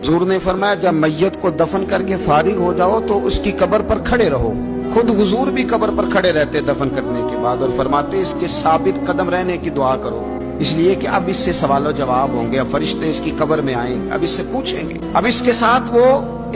हुजूर ने फरमाया जब मैयत को दफन करके फारिग हो जाओ तो उसकी कब्र पर खड़े रहो। खुद हुजूर भी कब्र पर खड़े रहते दफन करने के बाद, और फरमाते इसके साबित कदम रहने की दुआ करो, इसलिए कि अब इससे सवाल जवाब होंगे। अब फरिश्ते इसकी कब्र में आएंगे, अब इससे पूछेंगे, अब इसके साथ वो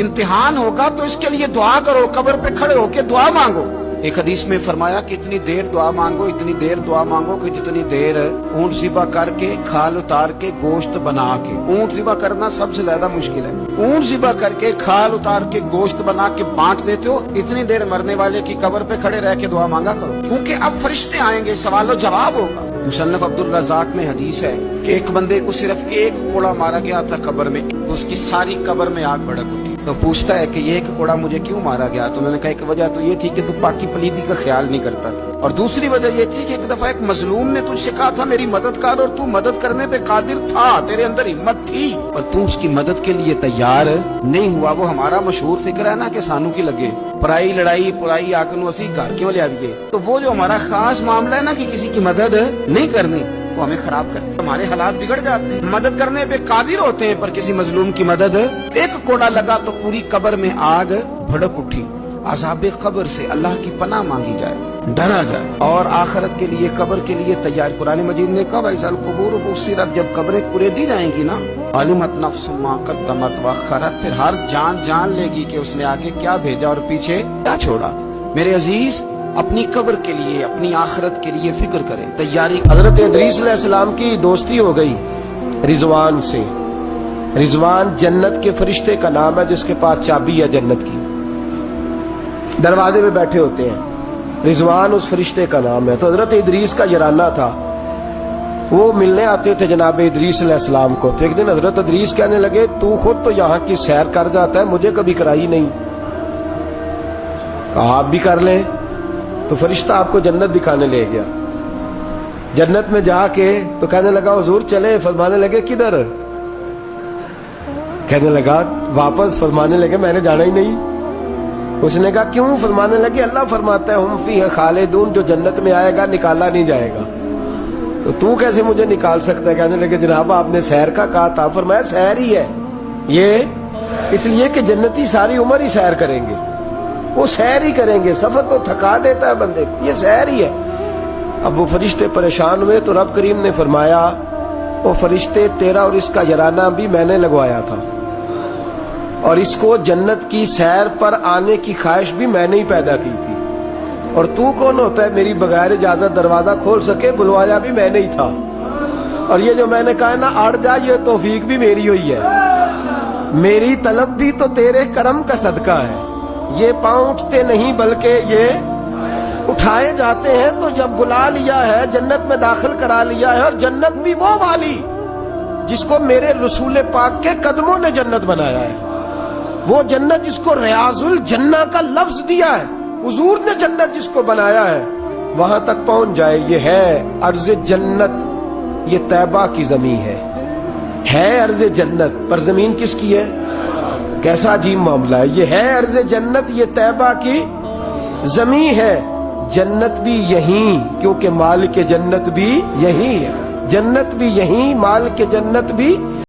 इम्तिहान होगा, तो इसके लिए दुआ करो, कब्र पे खड़े होके दुआ मांगो। एक हदीस में फरमाया कि इतनी देर दुआ मांगो, इतनी देर दुआ मांगो कि जितनी देर ऊंट ज़िबा करके खाल उतार के गोश्त बना के, ऊंट ज़िबा करना सबसे ज्यादा मुश्किल है, ऊंट ज़िबा करके खाल उतार के गोश्त बना के बांट देते हो, इतनी देर मरने वाले की कब्र पे खड़े रह के दुआ मांगा करो, क्योंकि अब फरिश्ते आएंगे, सवाल जवाब होगा। मुसन्नफ अब्दुल रज़ाक में हदीस है कि एक बंदे को सिर्फ एक कोड़ा मारा गया था कब्र में, तो उसकी सारी कब्र में आग भड़क उठी। तो पूछता है कि ये एक कोड़ा मुझे क्यों मारा गया? तो उन्होंने कहा एक वजह तो ये थी कि तू पाकी पलीदी का ख्याल नहीं करता था, और दूसरी वजह ये थी कि एक दफा एक मजलूम ने तुझसे कहा था मेरी मदद कर, और तू मदद करने पे कादिर था, तेरे अंदर हिम्मत थी, और तू उसकी मदद के लिए तैयार नहीं हुआ। वो हमारा मशहूर फिक्र है ना कि सानू की लगे पराई लड़ाई पुराई आकन असी घर क्यों ले आइए। तो वो जो हमारा खास मामला है ना कि किसी की मदद नहीं करनी, वो हमें खराब करते हैं, हमारे हालात बिगड़ जाते हैं। मदद करने पे कादिर होते हैं, पर किसी मजलूम की मदद, एक कोड़ा लगा तो पूरी कब्र में आग भड़क उठी। अज़ाबे कब्र से अल्लाह की पनाह मांगी जाए, डरा जाए, और आखिरत के लिए कब्र के लिए तैयार। कुरान मजीद ने कहा वैज़ल क़ुबूर बुसिरत, जब कब्रें कुरेदी जाएंगी ना, अलिमत नफ्सुम मा क़द्दमत व अख़रत, फिर हर जान जान लेगी कि उसने आगे क्या भेजा और पीछे क्या छोड़ा। मेरे अजीज, अपनी कब्र के लिए, अपनी आखिरत के लिए फिक्र करें, तैयारी। हजरत इदरीस अलैहिस्सलाम की दोस्ती हो गई रिजवान से। रिजवान जन्नत के फरिश्ते का नाम है जिसके पास चाबी है जन्नत की, दरवाजे पे बैठे होते हैं। रिजवान उस फरिश्ते का नाम है। तो हजरत इदरीस का यराना था, वो मिलने आते थे जनाब इदरीस अलैहिस्सलाम को। तो एक दिन हजरत इदरीस कहने लगे तू खुद तो यहाँ की सैर कर जाता है, मुझे कभी कराई नहीं। कहा आप भी कर ले। तो फरिश्ता आपको जन्नत दिखाने ले गया। जन्नत में जाके तो कहने लगा हुजूर चले, फरमाने लगे किधर? कहने लगा वापस, फरमाने लगे मैंने जाना ही नहीं। उसने कहा क्यों? फरमाने लगे अल्लाह फरमाता है हम फीहा खालिदून, जो जन्नत में आएगा निकाला नहीं जाएगा, तो तू कैसे मुझे निकाल सकता है? कहने लगे जनाब आपने सैर का कहा था। फरमाया सैर ही है ये, इसलिए कि जन्नती सारी उम्र ही सैर करेंगे, वो सैर ही करेंगे, सफर तो थका देता है बंदे को, ये सैर ही है। अब वो फरिश्ते परेशान हुए तो रब करीम ने फरमाया वो फरिश्ते तेरा और इसका यराना भी मैंने लगवाया था, और इसको जन्नत की सैर पर आने की ख्वाहिश भी मैंने ही पैदा की थी, और तू कौन होता है मेरी बगैर इजाजत दरवाजा खोल सके? बुलवाया भी मैंने ही था, और ये जो मैंने कहा ना अड़ जा, ये तौफीक भी मेरी हुई है, मेरी तलब भी तो तेरे करम का सदका है। ये पांव उठते नहीं बल्कि ये उठाए जाते हैं। तो जब बुला लिया है, जन्नत में दाखिल करा लिया है, और जन्नत भी वो वाली जिसको मेरे रसूल पाक के कदमों ने जन्नत बनाया है, वो जन्नत जिसको रियाजुल जन्ना का लफ्ज दिया है, हुजूर ने जन्नत जिसको बनाया है, वहां तक पहुंच जाए। ये है अर्ज़ जन्नत, ये तैबा की जमीन है अर्ज़ जन्नत, पर जमीन किसकी है? कैसा अजीब मामला है। ये है अर्ज़ जन्नत, ये तैबा की जमीन है। जन्नत भी यहीं, क्योंकि मालिक जन्नत भी यहीं है, जन्नत भी यहीं, मालिक जन्नत भी